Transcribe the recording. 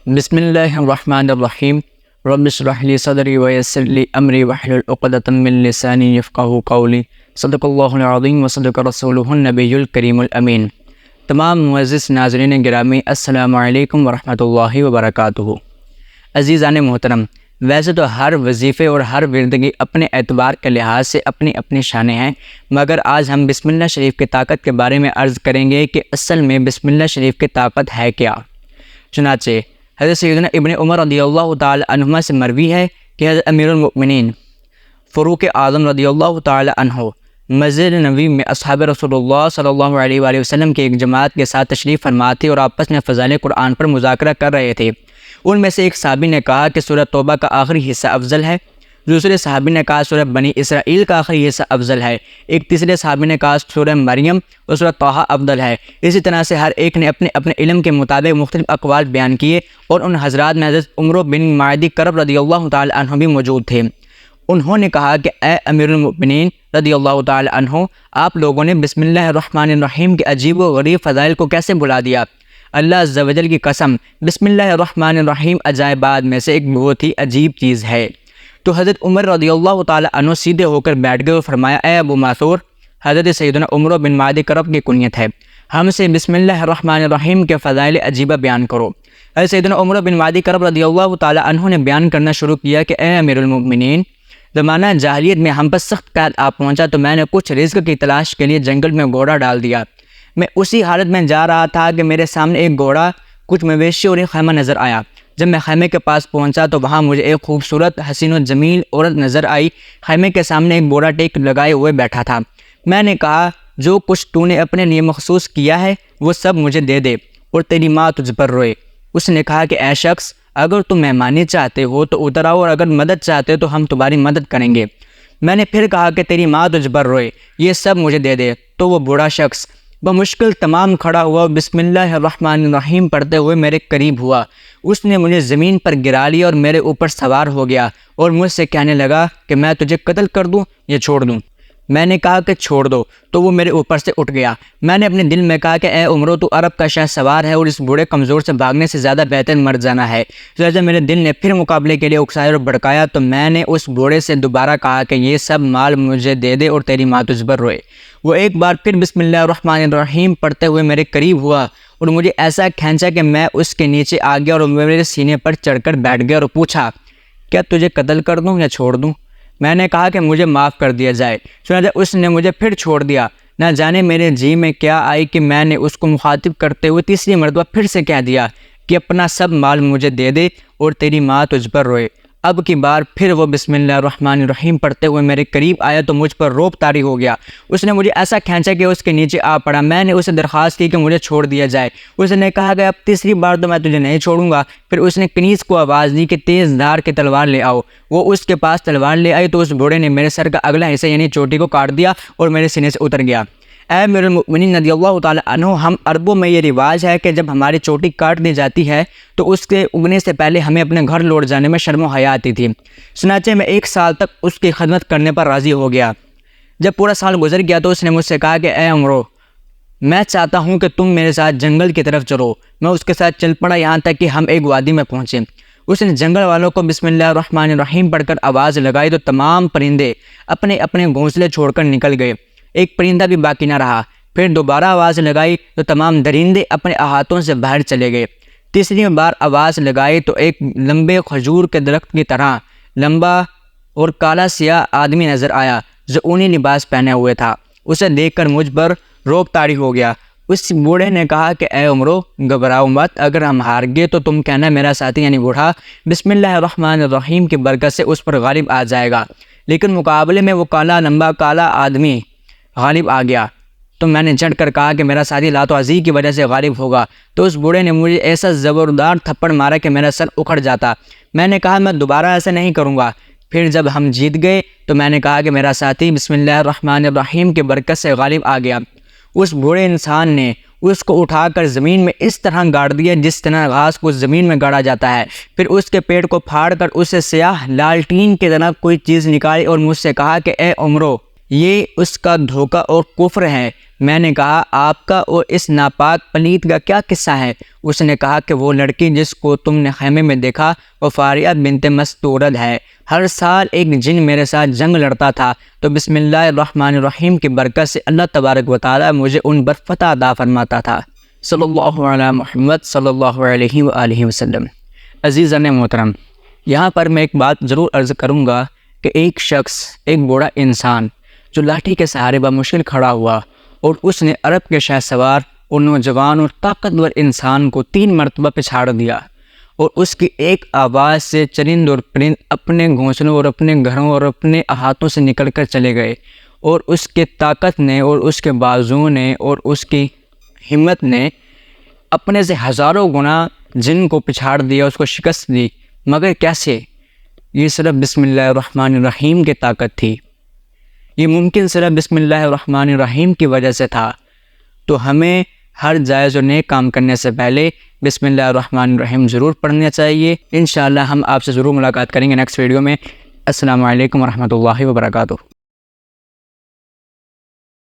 بسم اللہ الرحمن الرحیم رب اشرح لی صدری ویسر لی امری واحلل عقدۃ من لسانی یفقہوا قولی صدق اللہ العظیم وصدق رسولہ النبی الکریم الامین۔ تمام معزز ناظرین گرامی، السلام علیکم ورحمۃ اللہ وبرکاتہ۔ عزیزان محترم، ویسے تو ہر وظیفے اور ہر ورد کی اپنے اعتبار کے لحاظ سے اپنی اپنی شانیں ہیں، مگر آج ہم بسم اللہ شریف کی طاقت کے بارے میں عرض کریں گے کہ اصل میں بسم اللہ شریف کی طاقت ہے کیا۔ چنانچہ حضرت سیدنا ابن عمر رضی اللہ تعالی عنہما سے مروی ہے کہ حضرت امیر المؤمنین فاروق اعظم رضی اللہ تعالی عنہ مسجد نبوی میں اصحاب رسول اللہ صلی اللہ علیہ وآلہ وسلم کی ایک جماعت کے ساتھ تشریف فرما تھے اور آپس میں فضائل قرآن پر مذاکرہ کر رہے تھے۔ ان میں سے ایک صحابی نے کہا کہ سورہ توبہ کا آخری حصہ افضل ہے، دوسرے صحابی نے کہا سورہ بنی اسرائیل کا آخری حصہ افضل ہے، ایک تیسرے صحابی نے کہا سورہ مریم اور سورہ طٰہٰ افضل ہے۔ اسی طرح سے ہر ایک نے اپنے اپنے علم کے مطابق مختلف اقوال بیان کیے، اور ان حضرات میں حضرت عمرو بن معدی کرب رضی اللہ تعالی عنہ بھی موجود تھے۔ انہوں نے کہا کہ اے امیر المؤمنین رضی اللہ تعالی عنہ، آپ لوگوں نے بسم اللہ الرحمن الرحیم کے عجیب و غریب فضائل کو کیسے بھلا دیا؟ اللہ عز و جل کی قسم، بسم اللہ الرحمن الرحیم عجائبات میں سے ایک بہت ہی عجیب چیز ہے۔ تو حضرت عمر رضی اللہ تعالی عنہ سیدھے ہو کر بیٹھ گئے اور فرمایا، اے ابو معصور، حضرت سیدنا عمرو بن معدی کرب کی کنیت ہے، ہم سے بسم اللہ الرحمن الرحیم کے فضائل عجیبہ بیان کرو۔ حضرت سیدنا عمرو بن معدی کرب رضی اللہ تعالی عنہ نے بیان کرنا شروع کیا کہ اے امیر المؤمنین، زمانہ جاہلیت میں ہم پر سخت قحط آ پہنچا تو میں نے کچھ رزق کی تلاش کے لیے جنگل میں گھوڑا ڈال دیا۔ میں اسی حالت میں جا رہا تھا کہ میرے سامنے ایک گھوڑا، کچھ مویشی اور ایک خیمہ نظر آیا۔ جب میں خیمے کے پاس پہنچا تو وہاں مجھے ایک خوبصورت حسین و جمیل عورت نظر آئی، خیمے کے سامنے ایک بوڑھا ٹیک لگائے ہوئے بیٹھا تھا۔ میں نے کہا، جو کچھ تو نے اپنے لیے مخصوص کیا ہے وہ سب مجھے دے دے اور تیری ماں تجھ پر روئے۔ اس نے کہا کہ اے شخص، اگر تم مہمانی چاہتے ہو تو ادھر آؤ، اور اگر مدد چاہتے ہو تو ہم تمہاری مدد کریں گے۔ میں نے پھر کہا کہ تیری ماں تجھ پر روئے، یہ سب مجھے دے دے۔ تو وہ بوڑھا شخص بمشکل تمام کھڑا ہوا اور بسم اللہ الرحمن الرحیم پڑھتے ہوئے میرے قریب ہوا۔ اس نے مجھے زمین پر گرا لیا اور میرے اوپر سوار ہو گیا اور مجھ سے کہنے لگا کہ میں تجھے قتل کر دوں یا چھوڑ دوں؟ میں نے کہا کہ چھوڑ دو، تو وہ میرے اوپر سے اٹھ گیا۔ میں نے اپنے دل میں کہا کہ اے عمرو، تو عرب کا شاہ سوار ہے اور اس بوڑھے کمزور سے بھاگنے سے زیادہ بہتر مر جانا ہے۔ لہٰذا میرے دل نے پھر مقابلے کے لیے اکسایا اور بھڑکایا، تو میں نے اس بوڑھے سے دوبارہ کہا کہ یہ سب مال مجھے دے دے اور تیری ماں تجھ پر روئے۔ وہ ایک بار پھر بسم اللہ الرحمن الرحیم پڑھتے ہوئے میرے قریب ہوا اور مجھے ایسا کھینچا کہ میں اس کے نیچے آ گیا اور میرے سینے پر چڑھ کر بیٹھ گیا اور پوچھا، کیا تجھے قتل کر دوں یا چھوڑ دوں؟ میں نے کہا کہ مجھے معاف کر دیا جائے۔ چنانچہ اس نے مجھے پھر چھوڑ دیا۔ نہ جانے میرے جی میں کیا آئی کہ میں نے اس کو مخاطب کرتے ہوئے تیسری مرتبہ پھر سے کہہ دیا کہ اپنا سب مال مجھے دے دے اور تیری ماں تجھ پر روئے۔ اب کی بار پھر وہ بسم اللہ الرحمن الرحیم پڑھتے ہوئے میرے قریب آیا تو مجھ پر رعب طاری ہو گیا۔ اس نے مجھے ایسا کھینچا کہ اس کے نیچے آ پڑا۔ میں نے اسے درخواست کی کہ مجھے چھوڑ دیا جائے۔ اس نے کہا کہ اب تیسری بار تو میں تجھے نہیں چھوڑوں گا۔ پھر اس نے کنیز کو آواز دی کہ تیز دھار کی تلوار لے آؤ۔ وہ اس کے پاس تلوار لے آئی تو اس بوڑھے نے میرے سر کا اگلا حصہ یعنی چوٹی کو کاٹ دیا اور میرے سینے سے اتر گیا۔ اے امیر المؤمنین رضی اللہ تعالی عنہ، ہم عربوں میں یہ رواج ہے کہ جب ہماری چوٹی کاٹ دی جاتی ہے تو اس کے اگنے سے پہلے ہمیں اپنے گھر لوٹ جانے میں شرم و حیا آتی تھی۔ چنانچہ میں 1 سال تک اس کی خدمت کرنے پر راضی ہو گیا۔ جب پورا سال گزر گیا تو اس نے مجھ سے کہا کہ اے عمرو، میں چاہتا ہوں کہ تم میرے ساتھ جنگل کی طرف چلو۔ میں اس کے ساتھ چل پڑا یہاں تک کہ ہم ایک وادی میں پہنچے۔ اس نے جنگل والوں کو بسم اللہ الرحمن الرحیم پڑھ کر آواز لگائی تو تمام پرندے اپنے اپنے گھونسلے چھوڑ کر نکل گئے، ایک پرندہ بھی باقی نہ رہا۔ پھر دوبارہ آواز لگائی تو تمام درندے اپنے احاطوں سے باہر چلے گئے۔ تیسری بار آواز لگائی تو ایک لمبے کھجور کے درخت کی طرح لمبا اور کالا سیاہ آدمی نظر آیا جو اونی لباس پہنے ہوئے تھا۔ اسے دیکھ کر مجھ پر رعب طاری ہو گیا۔ اس بوڑھے نے کہا کہ اے عمرو، گھبراؤ مت، اگر ہم ہار گئے تو تم کہنا میرا ساتھی یعنی بوڑھا بسم اللہ الرحمن الرحیم کی برکت سے اس پر غالب آ جائے گا۔ لیکن مقابلے میں وہ لمبا کالا آدمی غالب آ گیا تو میں نے چڑھ کر کہا کہ میرا ساتھی لاتعزی کی وجہ سے غالب ہوگا۔ تو اس بوڑھے نے مجھے ایسا زبردار تھپڑ مارا کہ میرا سر اکھڑ جاتا۔ میں نے کہا میں دوبارہ ایسا نہیں کروں گا۔ پھر جب ہم جیت گئے تو میں نے کہا کہ میرا ساتھی بسم اللہ الرحمن الرحیم کی برکت سے غالب آ گیا۔ اس بوڑھے انسان نے اس کو اٹھا کر زمین میں اس طرح گاڑ دیا جس طرح گھاس کو زمین میں گاڑا جاتا ہے۔ پھر اس کے پیٹ کو پھاڑ کر اسے سیاہ لالٹین کی طرح کوئی چیز نکالی اور مجھ سے کہا کہ اے عمرو، یہ اس کا دھوکہ اور کفر ہے۔ میں نے کہا آپ کا اور اس ناپاک پلیت کا کیا قصہ ہے؟ اس نے کہا کہ وہ لڑکی جس کو تم نے خیمے میں دیکھا وہ فاریہ بنت مستورد ہے۔ ہر سال ایک جن میرے ساتھ جنگ لڑتا تھا تو بسم اللہ الرحمن الرحیم کی برکت سے اللہ تبارک و تعالی مجھے ان پر فتح عطا فرماتا تھا۔ صلی اللہ علی محمد صلی اللہ علیہ وآلہ وسلم۔ عزیزان محترم، یہاں پر میں ایک بات ضرور عرض کروں گا کہ ایک شخص، ایک بوڑھا انسان جو لاٹھی کے سہارے بمشکل کھڑا ہوا اور اس نے عرب کے شہ سوار اور نوجوان اور طاقتور انسان کو 3 مرتبہ پچھاڑ دیا، اور اس کی ایک آواز سے چرند اور پرند اپنے گھونسلوں اور اپنے گھروں اور اپنے احاطوں سے نکل کر چلے گئے، اور اس کے طاقت نے اور اس کے بازوؤں نے اور اس کی ہمت نے اپنے سے ہزاروں گنا جن کو پچھاڑ دیا، اس کو شکست دی۔ مگر کیسے؟ یہ صرف بسم اللہ الرحمن الرحیم کی طاقت تھی، یہ ممکن صرف بسم اللہ الرحمن الرحیم کی وجہ سے تھا۔ تو ہمیں ہر جائز اور نیک کام کرنے سے پہلے بسم اللہ الرحمن الرحیم ضرور پڑھنا چاہیے۔ انشاءاللہ ہم آپ سے ضرور ملاقات کریں گے نیکسٹ ویڈیو میں۔ السلام علیکم ورحمۃ اللہ وبرکاتہ۔